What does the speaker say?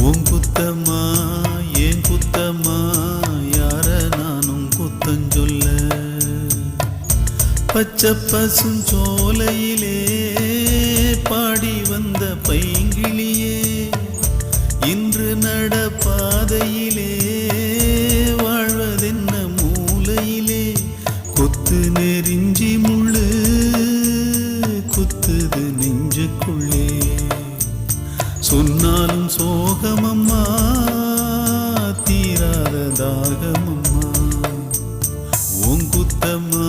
உன் குத்தமா ஏன் குத்தமா யார நானும் குத்தஞ்சொல்ல பச்சை பசுஞ்சோலையிலே பாடி வந்த பைங்கிளியே இன்று நடப்பாதையிலே வாழ்வதென்ன மூலையிலே கொத்து நெறிஞ்சி முள்ளு குத்துது நெஞ்சுக்குள்ளே சொன்னாலும் சோகமம்மா தீராத தாகமம்மா உன் குத்தம்மா